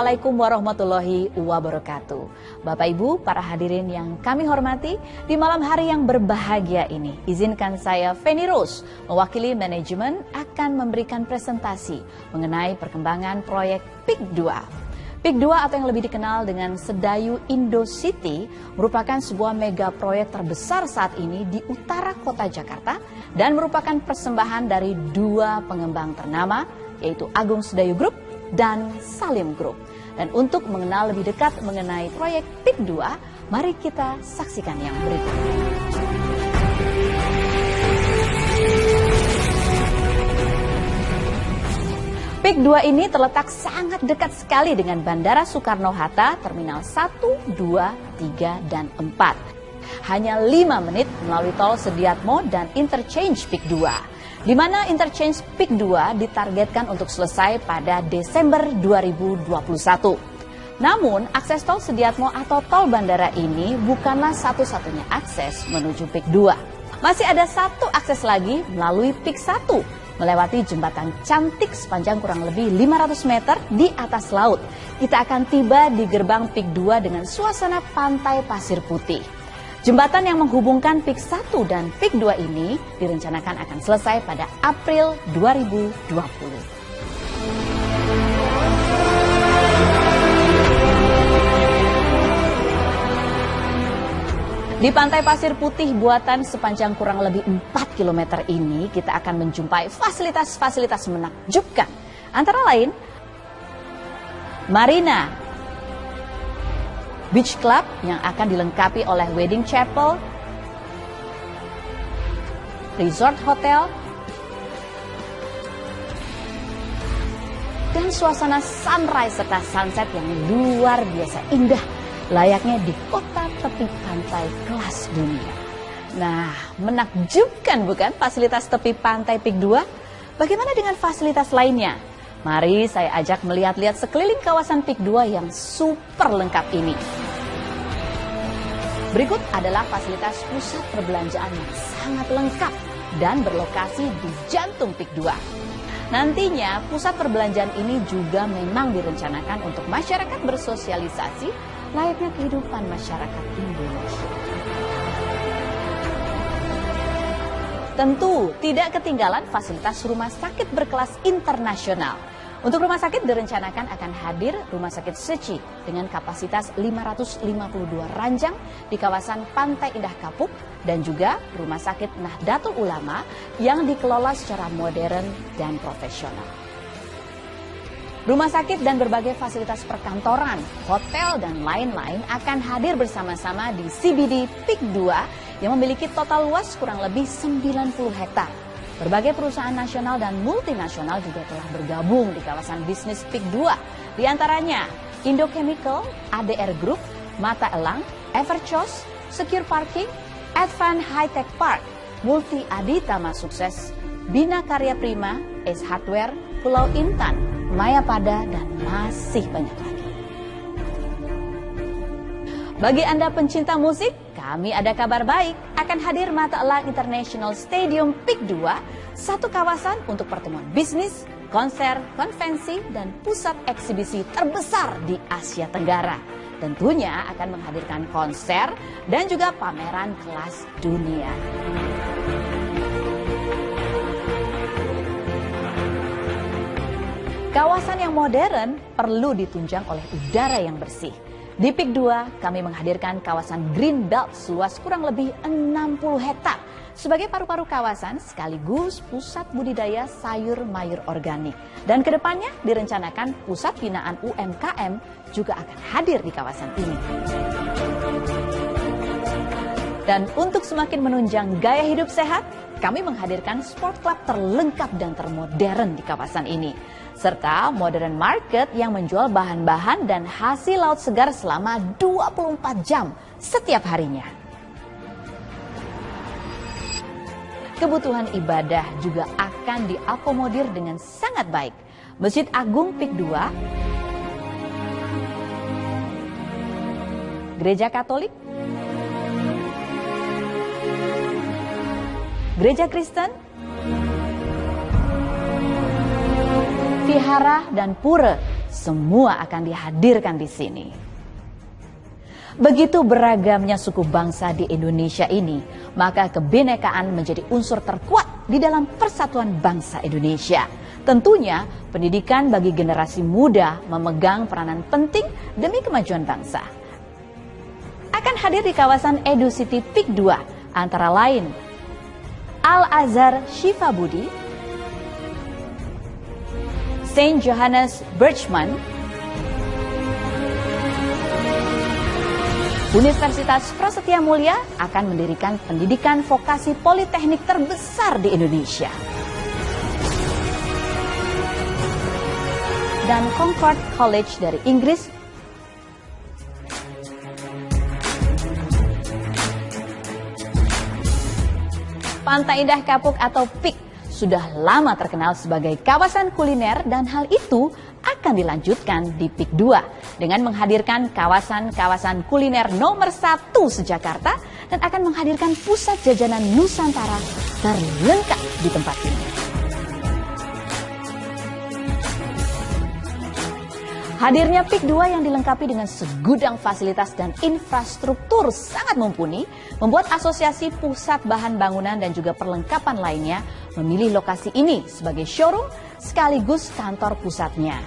Assalamualaikum warahmatullahi wabarakatuh. Bapak Ibu, para hadirin yang kami hormati, di malam hari yang berbahagia ini, izinkan saya Feni Rose, mewakili manajemen akan memberikan presentasi mengenai perkembangan proyek PIK 2. PIK 2 atau yang lebih dikenal dengan Sedayu Indo-City merupakan sebuah mega proyek terbesar saat ini di utara kota Jakarta dan merupakan persembahan dari dua pengembang ternama, yaitu Agung Sedayu Group dan Salim Group. Dan untuk mengenal lebih dekat mengenai proyek PIK 2, mari kita saksikan yang berikut. PIK 2 ini terletak sangat dekat sekali dengan Bandara Soekarno-Hatta, Terminal 1, 2, 3, dan 4. Hanya 5 menit melalui tol Sediatmo dan interchange PIK 2. Di mana interchange PIK 2 ditargetkan untuk selesai pada Desember 2021. Namun, akses tol Sediatmo atau tol bandara ini bukanlah satu-satunya akses menuju PIK 2. Masih ada satu akses lagi melalui PIK 1, melewati jembatan cantik sepanjang kurang lebih 500 meter di atas laut. Kita akan tiba di gerbang PIK 2 dengan suasana pantai pasir putih. Jembatan yang menghubungkan PIK 1 dan PIK 2 ini direncanakan akan selesai pada April 2020. Di pantai pasir putih buatan sepanjang kurang lebih 4 km ini, kita akan menjumpai fasilitas-fasilitas menakjubkan. Antara lain, Marina Beach Club yang akan dilengkapi oleh wedding chapel, resort hotel, dan suasana sunrise serta sunset yang luar biasa indah, layaknya di kota tepi pantai kelas dunia. Nah, menakjubkan bukan fasilitas tepi pantai PIK 2? Bagaimana dengan fasilitas lainnya? Mari saya ajak melihat-lihat sekeliling kawasan PIK 2 yang super lengkap ini. Berikut adalah fasilitas pusat perbelanjaan yang sangat lengkap dan berlokasi di jantung PIK 2. Nantinya pusat perbelanjaan ini juga memang direncanakan untuk masyarakat bersosialisasi layaknya kehidupan masyarakat Indonesia. Tentu tidak ketinggalan fasilitas rumah sakit berkelas internasional. Untuk rumah sakit direncanakan akan hadir Rumah Sakit Seci dengan kapasitas 552 ranjang di kawasan Pantai Indah Kapuk dan juga Rumah Sakit Nahdlatul Ulama yang dikelola secara modern dan profesional. Rumah sakit dan berbagai fasilitas perkantoran, hotel, dan lain-lain akan hadir bersama-sama di CBD PIK 2 yang memiliki total luas kurang lebih 90 hektar. Berbagai perusahaan nasional dan multinasional juga telah bergabung di kawasan bisnis PIK 2. Di antaranya Indo Chemical, ADR Group, Mata Elang, Everchoice, Secure Parking, Advan High Tech Park, Multi Aditama Sukses, Bina Karya Prima, Ace Hardware, Pulau Intan, Mayapada, dan masih banyak lagi. Bagi Anda pencinta musik, kami ada kabar baik. Akan hadir Mata Elang International Stadium PIK 2, satu kawasan untuk pertemuan bisnis, konser, konvensi, dan pusat eksibisi terbesar di Asia Tenggara. Tentunya akan menghadirkan konser dan juga pameran kelas dunia. Kawasan yang modern perlu ditunjang oleh udara yang bersih. Di PIK 2, kami menghadirkan kawasan Green Belt seluas kurang lebih 60 hektar sebagai paru-paru kawasan sekaligus pusat budidaya sayur mayur organik. Dan kedepannya direncanakan pusat binaan UMKM juga akan hadir di kawasan ini. Dan untuk semakin menunjang gaya hidup sehat, kami menghadirkan sport club terlengkap dan termodern di kawasan ini. Serta modern market yang menjual bahan-bahan dan hasil laut segar selama 24 jam setiap harinya. Kebutuhan ibadah juga akan diakomodir dengan sangat baik. Masjid Agung PIK 2, Gereja Katolik, Gereja Kristen, vihara dan pura semua akan dihadirkan di sini. Begitu beragamnya suku bangsa di Indonesia ini, maka kebinekaan menjadi unsur terkuat di dalam persatuan bangsa Indonesia. Tentunya pendidikan bagi generasi muda memegang peranan penting demi kemajuan bangsa. Akan hadir di kawasan Edu City PIK 2 antara lain Al-Azhar Syifa Budi, Saint Johannes Birchman, Universitas Prasetya Mulia akan mendirikan pendidikan vokasi politeknik terbesar di Indonesia. Dan Concord College dari Inggris Pantai Indah Kapuk atau PIK sudah lama terkenal sebagai kawasan kuliner dan hal itu akan dilanjutkan di PIK 2 dengan menghadirkan kawasan-kawasan kuliner nomor 1 se-Jakarta dan akan menghadirkan pusat jajanan Nusantara terlengkap di tempat ini. Hadirnya PIK 2 yang dilengkapi dengan segudang fasilitas dan infrastruktur sangat mumpuni membuat Asosiasi Pusat Bahan Bangunan dan juga perlengkapan lainnya memilih lokasi ini sebagai showroom sekaligus kantor pusatnya.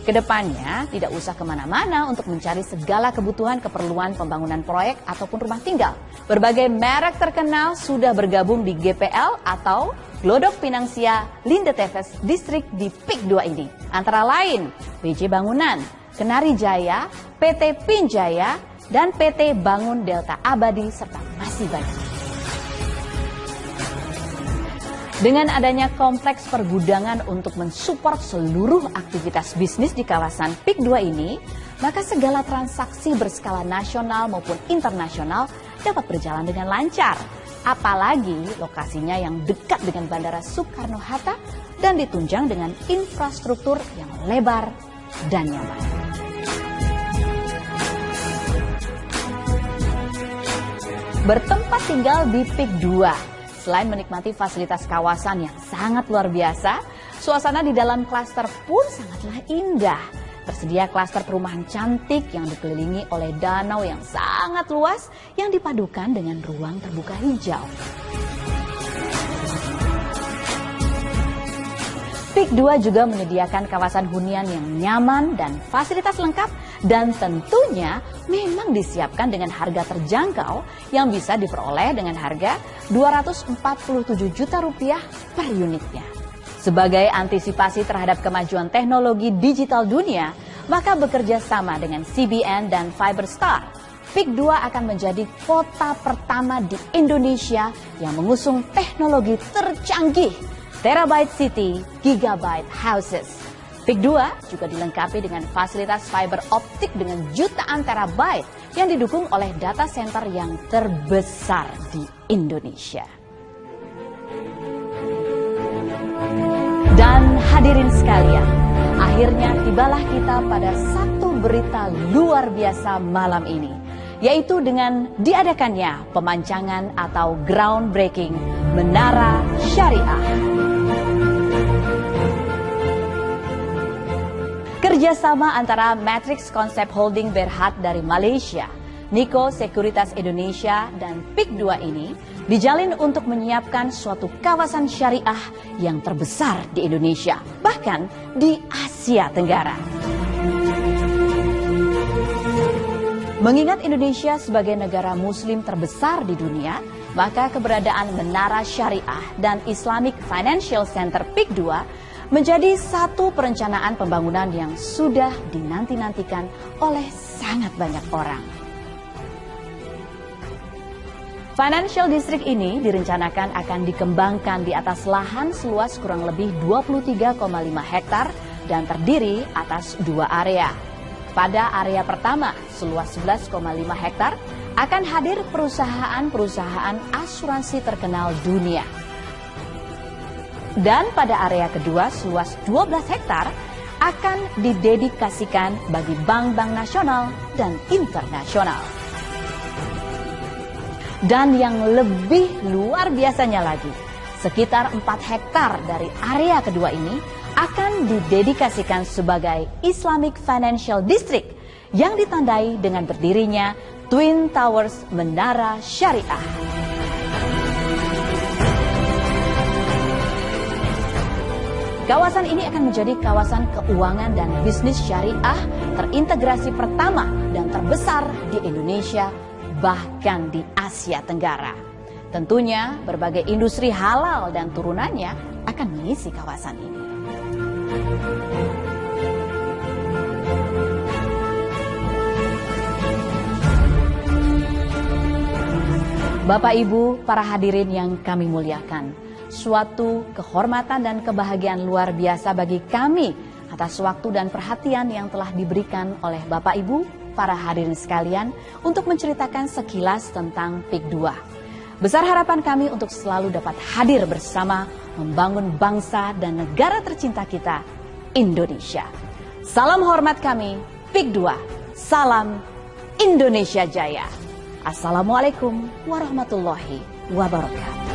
Kedepannya tidak usah kemana-mana untuk mencari segala kebutuhan keperluan pembangunan proyek ataupun rumah tinggal. Berbagai merek terkenal sudah bergabung di GPL atau Glodok Pinangsia Linde Tefes Distrik di PIK 2 ini. Antara lain PJ Bangunan, Kenari Jaya, PT Pinjaya, dan PT Bangun Delta Abadi serta masih banyak. Dengan adanya kompleks pergudangan untuk mensupport seluruh aktivitas bisnis di kawasan PIK 2 ini, maka segala transaksi berskala nasional maupun internasional dapat berjalan dengan lancar. Apalagi lokasinya yang dekat dengan Bandara Soekarno-Hatta dan ditunjang dengan infrastruktur yang lebar dan nyaman. Bertempat tinggal di PIK 2. Selain menikmati fasilitas kawasan yang sangat luar biasa, suasana di dalam klaster pun sangatlah indah. Tersedia klaster perumahan cantik yang dikelilingi oleh danau yang sangat luas yang dipadukan dengan ruang terbuka hijau. PIK 2 juga menyediakan kawasan hunian yang nyaman dan fasilitas lengkap dan tentunya memang disiapkan dengan harga terjangkau yang bisa diperoleh dengan harga Rp247 juta per unitnya. Sebagai antisipasi terhadap kemajuan teknologi digital dunia, maka bekerja sama dengan CBN dan Fiberstar, PIK 2 akan menjadi kota pertama di Indonesia yang mengusung teknologi tercanggih, Terabyte City, Gigabyte Houses. PIK 2 juga dilengkapi dengan fasilitas fiber optik dengan jutaan terabyte yang didukung oleh data center yang terbesar di Indonesia. Dan hadirin sekalian, akhirnya tibalah kita pada satu berita luar biasa malam ini, yaitu dengan diadakannya pemancangan atau groundbreaking Menara Syariah. Kerjasama antara Matrix Concept Holding Berhad dari Malaysia, Niko Sekuritas Indonesia, dan PIK 2 ini dijalin untuk menyiapkan suatu kawasan syariah yang terbesar di Indonesia, bahkan di Asia Tenggara. Mengingat Indonesia sebagai negara muslim terbesar di dunia, maka keberadaan Menara Syariah dan Islamic Financial Center PIK 2 menjadi satu perencanaan pembangunan yang sudah dinanti-nantikan oleh sangat banyak orang. Financial District ini direncanakan akan dikembangkan di atas lahan seluas kurang lebih 23,5 hektar dan terdiri atas dua area. Pada area pertama seluas 11,5 hektar akan hadir perusahaan-perusahaan asuransi terkenal dunia. Dan pada area kedua seluas 12 hektar akan didedikasikan bagi bank-bank nasional dan internasional. Dan yang lebih luar biasanya lagi, sekitar 4 hektar dari area kedua ini akan didedikasikan sebagai Islamic Financial District yang ditandai dengan berdirinya Twin Towers Menara Syariah. Kawasan ini akan menjadi kawasan keuangan dan bisnis syariah terintegrasi pertama dan terbesar di Indonesia, bahkan di Asia Tenggara. Tentunya berbagai industri halal dan turunannya akan mengisi kawasan ini. Bapak Ibu, para hadirin yang kami muliakan, suatu kehormatan dan kebahagiaan luar biasa bagi kami atas waktu dan perhatian yang telah diberikan oleh Bapak Ibu, para hadirin sekalian, untuk menceritakan sekilas tentang PIK 2. Besar harapan kami untuk selalu dapat hadir bersama membangun bangsa dan negara tercinta kita, Indonesia. Salam hormat kami, PIK 2. Salam Indonesia Jaya. Assalamualaikum warahmatullahi wabarakatuh.